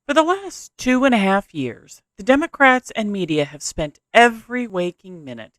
For the last 2.5 years, the Democrats and media have spent every waking minute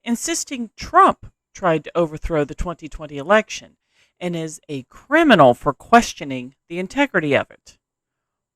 insisting Trump tried to overthrow the 2020 election and is a criminal for questioning the integrity of it.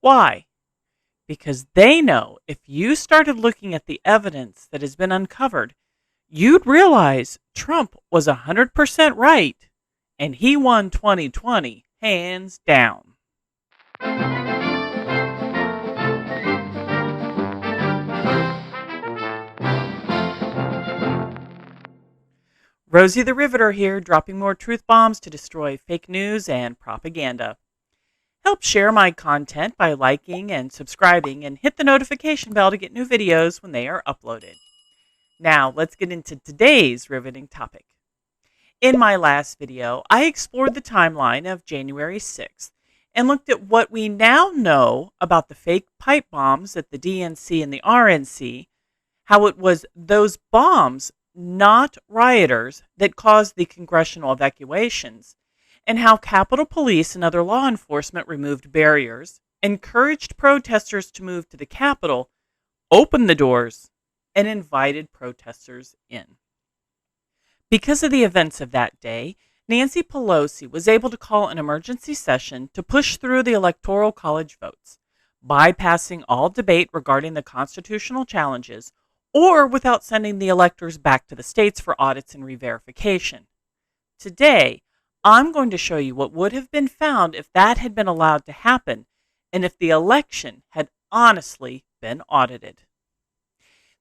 Why? Because they know if you started looking at the evidence that has been uncovered, you'd realize Trump was 100% right and he won 2020 hands down. Rosie the Riveter here, dropping more truth bombs to destroy fake news and propaganda. Help share my content by liking and subscribing and hit the notification bell to get new videos when they are uploaded. Now, let's get into today's riveting topic. In my last video, I explored the timeline of January 6th and looked at what we now know about the fake pipe bombs at the DNC and the RNC, how it was those bombs, not rioters, that caused the congressional evacuations, and how Capitol Police and other law enforcement removed barriers, encouraged protesters to move to the Capitol, opened the doors, and invited protesters in. Because of the events of that day, Nancy Pelosi was able to call an emergency session to push through the Electoral College votes, bypassing all debate regarding the constitutional challenges or without sending the electors back to the states for audits and re-verification. Today, I'm going to show you what would have been found if that had been allowed to happen and if the election had honestly been audited.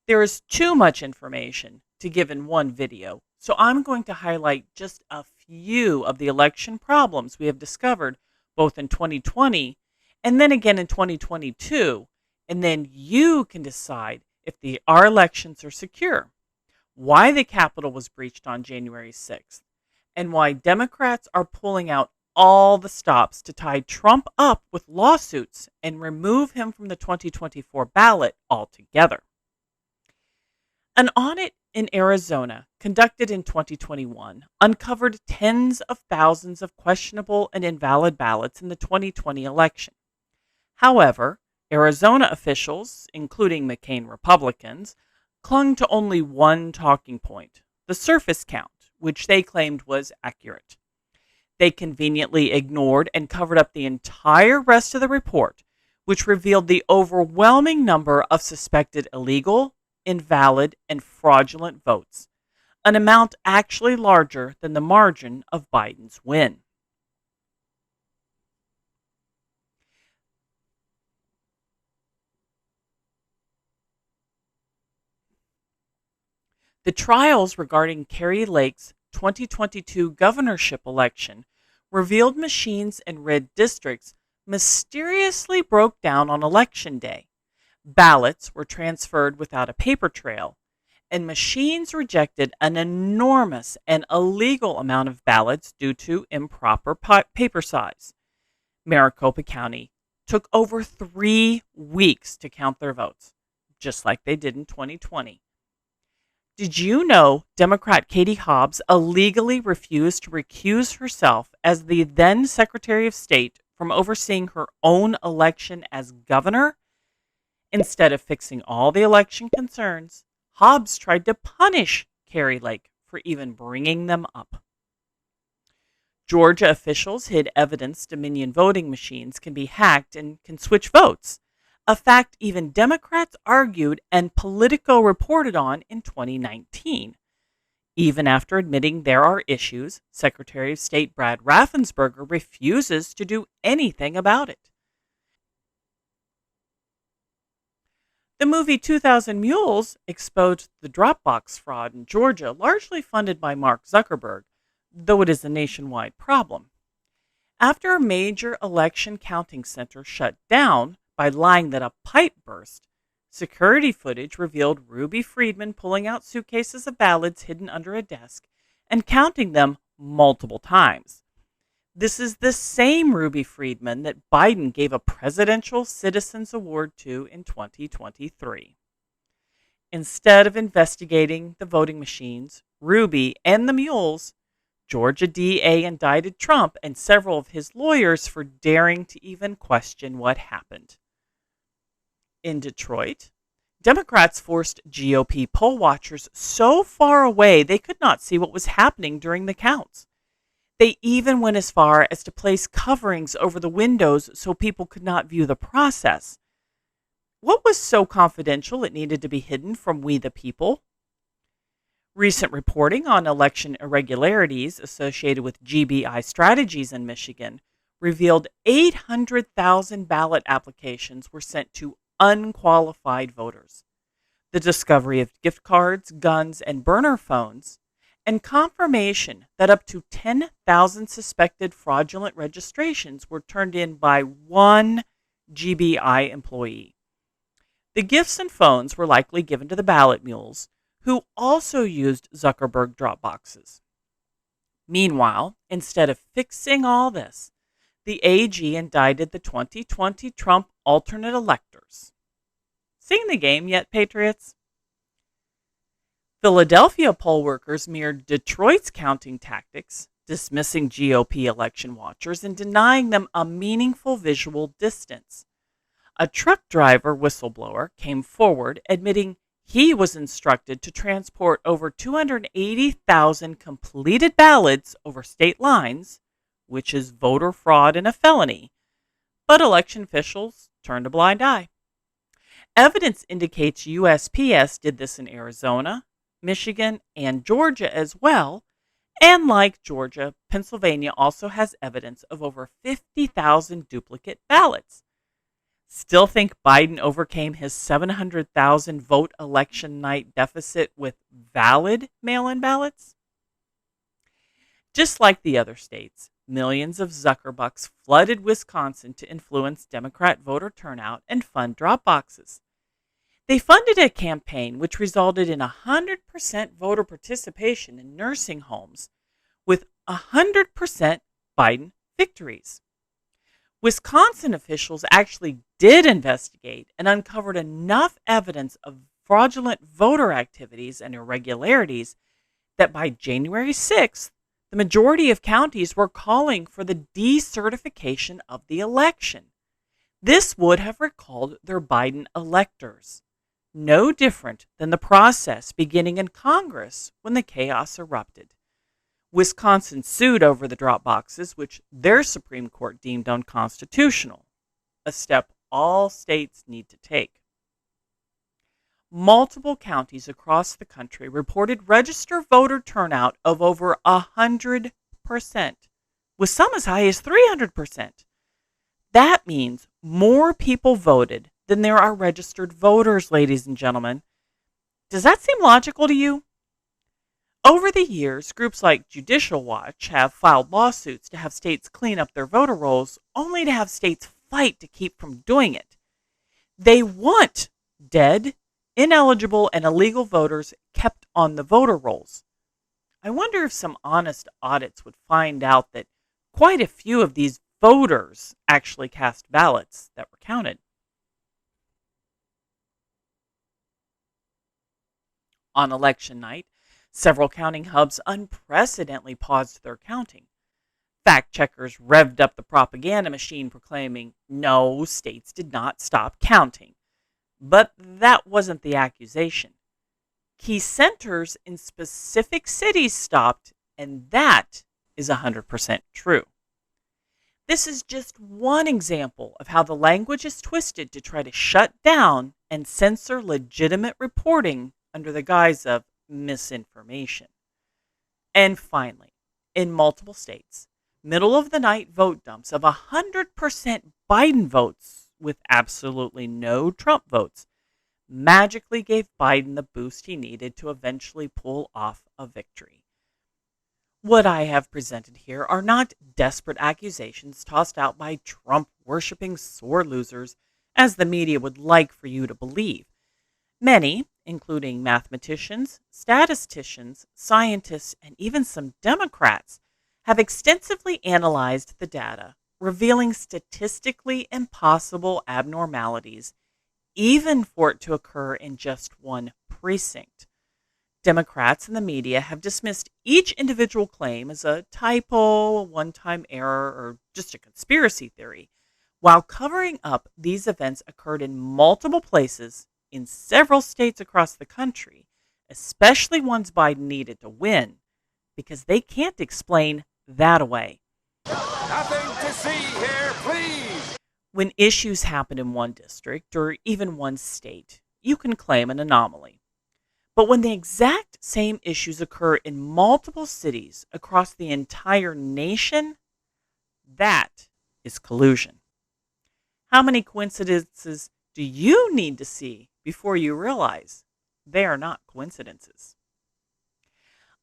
There is too much information to give in one video, so I'm going to highlight just a few of the election problems we have discovered both in 2020 and then again in 2022, and then you can decide if our elections are secure, why the Capitol was breached on January 6th, and why Democrats are pulling out all the stops to tie Trump up with lawsuits and remove him from the 2024 ballot altogether. An audit in Arizona conducted in 2021 uncovered tens of thousands of questionable and invalid ballots in the 2020 election. However, Arizona officials, including McCain Republicans, clung to only one talking point, the surface count, which they claimed was accurate. They conveniently ignored and covered up the entire rest of the report, which revealed the overwhelming number of suspected illegal, invalid, and fraudulent votes, an amount actually larger than the margin of Biden's win. The trials regarding Kari Lake's 2022 governorship election revealed machines in red districts mysteriously broke down on Election Day. Ballots were transferred without a paper trail, and machines rejected an enormous and illegal amount of ballots due to improper paper size. Maricopa County took over 3 weeks to count their votes, just like they did in 2020. Did you know Democrat Katie Hobbs illegally refused to recuse herself as the then Secretary of State from overseeing her own election as governor? Instead of fixing all the election concerns, Hobbs tried to punish Kari Lake for even bringing them up. Georgia officials hid evidence Dominion voting machines can be hacked and can switch votes, a fact even Democrats argued and Politico reported on in 2019. Even after admitting there are issues, Secretary of State Brad Raffensperger refuses to do anything about it. The movie 2000 Mules exposed the Dropbox fraud in Georgia, largely funded by Mark Zuckerberg, though it is a nationwide problem. After a major election counting center shut down by lying that a pipe burst, security footage revealed Ruby Friedman pulling out suitcases of ballots hidden under a desk and counting them multiple times. This is the same Ruby Friedman that Biden gave a Presidential Citizens Award to in 2023. Instead of investigating the voting machines, Ruby, and the mules, Georgia DA indicted Trump and several of his lawyers for daring to even question what happened. In Detroit, Democrats forced GOP poll watchers so far away they could not see what was happening during the counts. They even went as far as to place coverings over the windows so people could not view the process. What was so confidential it needed to be hidden from we the people? Recent reporting on election irregularities associated with GBI strategies in Michigan revealed 800,000 ballot applications were sent to unqualified voters. The discovery of gift cards, guns, and burner phones, and confirmation that up to 10,000 suspected fraudulent registrations were turned in by one GBI employee. The gifts and phones were likely given to the ballot mules, who also used Zuckerberg drop boxes. Meanwhile, instead of fixing all this, the AG indicted the 2020 Trump alternate electors. Seeing the game yet, Patriots? Philadelphia poll workers mirrored Detroit's counting tactics, dismissing GOP election watchers and denying them a meaningful visual distance. A truck driver whistleblower came forward admitting he was instructed to transport over 280,000 completed ballots over state lines, which is voter fraud and a felony, but election officials turned a blind eye. Evidence indicates USPS did this in Arizona, Michigan, and Georgia as well, and like Georgia, Pennsylvania also has evidence of over 50,000 duplicate ballots. Still think Biden overcame his 700,000 vote election night deficit with valid mail-in ballots? Just like the other states, millions of Zuckerbucks flooded Wisconsin to influence Democrat voter turnout and fund drop boxes. They funded a campaign which resulted in 100% voter participation in nursing homes with 100% Biden victories. Wisconsin officials actually did investigate and uncovered enough evidence of fraudulent voter activities and irregularities that by January 6th, the majority of counties were calling for the decertification of the election. This would have recalled their Biden electors. No different than the process beginning in Congress when the chaos erupted. Wisconsin sued over the drop boxes, which their Supreme Court deemed unconstitutional, a step all states need to take. Multiple counties across the country reported registered voter turnout of over 100%, with some as high as 300%. That means more people voted than there are registered voters, ladies and gentlemen. Does that seem logical to you? Over the years, groups like Judicial Watch have filed lawsuits to have states clean up their voter rolls, only to have states fight to keep from doing it. They want dead, ineligible, and illegal voters kept on the voter rolls. I wonder if some honest audits would find out that quite a few of these voters actually cast ballots that were counted. On election night, several counting hubs unprecedentedly paused their counting. Fact checkers revved up the propaganda machine proclaiming, no, states did not stop counting. But that wasn't the accusation. Key centers in specific cities stopped, and that is 100% true. This is just one example of how the language is twisted to try to shut down and censor legitimate reporting under the guise of misinformation. And finally, in multiple states, middle-of-the-night vote dumps of 100% Biden votes with absolutely no Trump votes magically gave Biden the boost he needed to eventually pull off a victory. What I have presented here are not desperate accusations tossed out by Trump-worshipping sore losers, as the media would like for you to believe. Many, including mathematicians, statisticians, scientists, and even some Democrats, have extensively analyzed the data, revealing statistically impossible abnormalities, even for it to occur in just one precinct. Democrats and the media have dismissed each individual claim as a typo, a one-time error, or just a conspiracy theory, While covering up these events occurred in multiple places in several states across the country, especially ones Biden needed to win, because they can't explain that away. Nothing to see here, please. When issues happen in one district or even one state, you can claim an anomaly. But when the exact same issues occur in multiple cities across the entire nation, that is collusion. How many coincidences do you need to see before you realize they are not coincidences?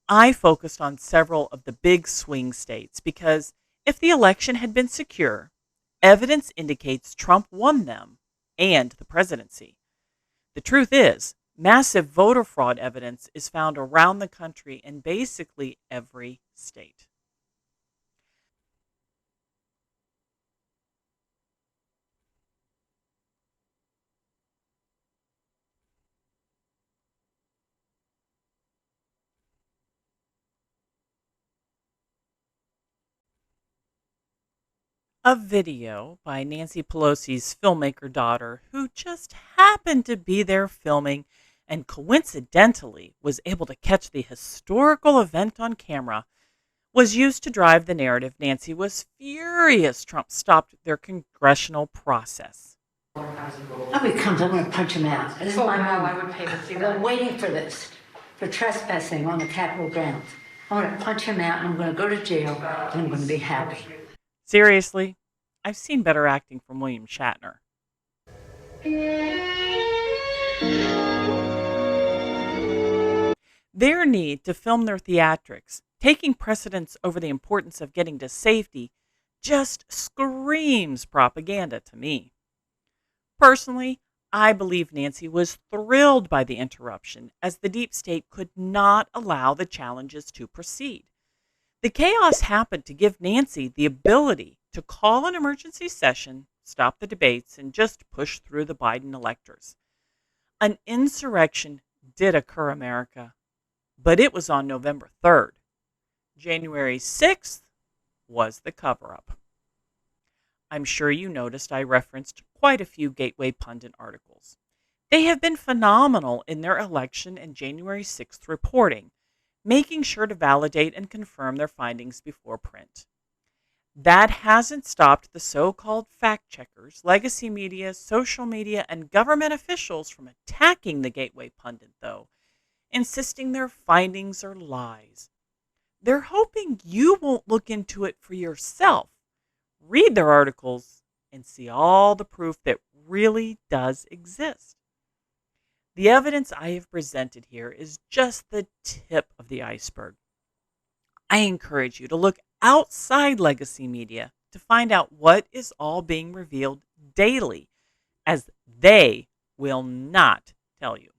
I focused on several of the big swing states because if the election had been secure, evidence indicates Trump won them and the presidency. The truth is, massive voter fraud evidence is found around the country in basically every state. A video by Nancy Pelosi's filmmaker daughter, who just happened to be there filming and coincidentally was able to catch the historical event on camera, was used to drive the narrative Nancy was furious Trump stopped their congressional process. Oh, he comes, I'm going to punch him out. This is my mom. I would pay to see that. I've been waiting for this, for trespassing on the Capitol grounds. I'm going to punch him out, and I'm going to go to jail, and I'm going to be happy. Seriously, I've seen better acting from William Shatner. Their need to film their theatrics, taking precedence over the importance of getting to safety, just screams propaganda to me. Personally, I believe Nancy was thrilled by the interruption, as the deep state could not allow the challenges to proceed. The chaos happened to give Nancy the ability to call an emergency session, stop the debates, and just push through the Biden electors. An insurrection did occur, America, but it was on November 3rd. January 6th was the cover-up. I'm sure you noticed I referenced quite a few Gateway Pundit articles. They have been phenomenal in their election and January 6th reporting, making sure to validate and confirm their findings before print. That hasn't stopped the so-called fact-checkers, legacy media, social media, and government officials from attacking the Gateway Pundit, though, insisting their findings are lies. They're hoping you won't look into it for yourself, read their articles, and see all the proof that really does exist. The evidence I have presented here is just the tip of the iceberg. I encourage you to look outside legacy media to find out what is all being revealed daily, as they will not tell you.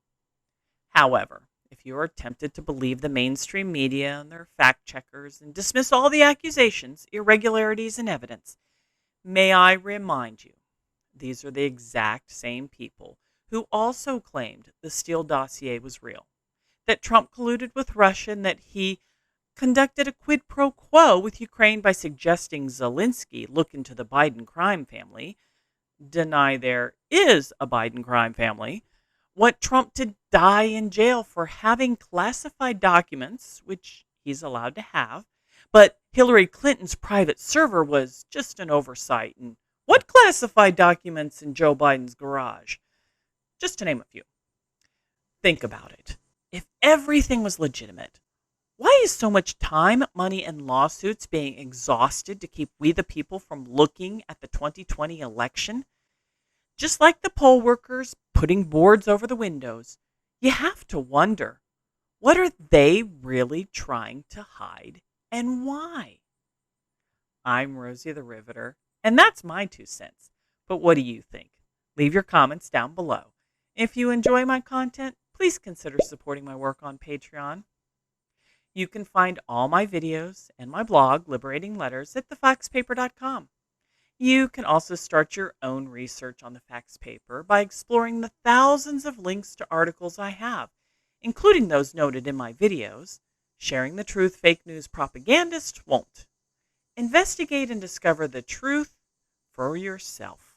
However, if you are tempted to believe the mainstream media and their fact checkers and dismiss all the accusations, irregularities, and evidence, may I remind you, these are the exact same people who also claimed the Steele dossier was real, that Trump colluded with Russia, and that he conducted a quid pro quo with Ukraine by suggesting Zelensky look into the Biden crime family, deny there is a Biden crime family, want Trump to die in jail for having classified documents, which he's allowed to have, but Hillary Clinton's private server was just an oversight, and what classified documents in Joe Biden's garage? Just to name a few. Think about it. If everything was legitimate, why is so much time, money, and lawsuits being exhausted to keep we the people from looking at the 2020 election? Just like the poll workers putting boards over the windows, you have to wonder, what are they really trying to hide and why? I'm Rosie the Riveter, and that's my 2 cents. But what do you think? Leave your comments down below. If you enjoy my content, please consider supporting my work on Patreon. You can find all my videos and my blog, Liberating Letters, at thefaxpaper.com. You can also start your own research on the Facts Paper by exploring the thousands of links to articles I have, including those noted in my videos, Sharing the Truth Fake News Propagandists Won't. Investigate and discover the truth for yourself.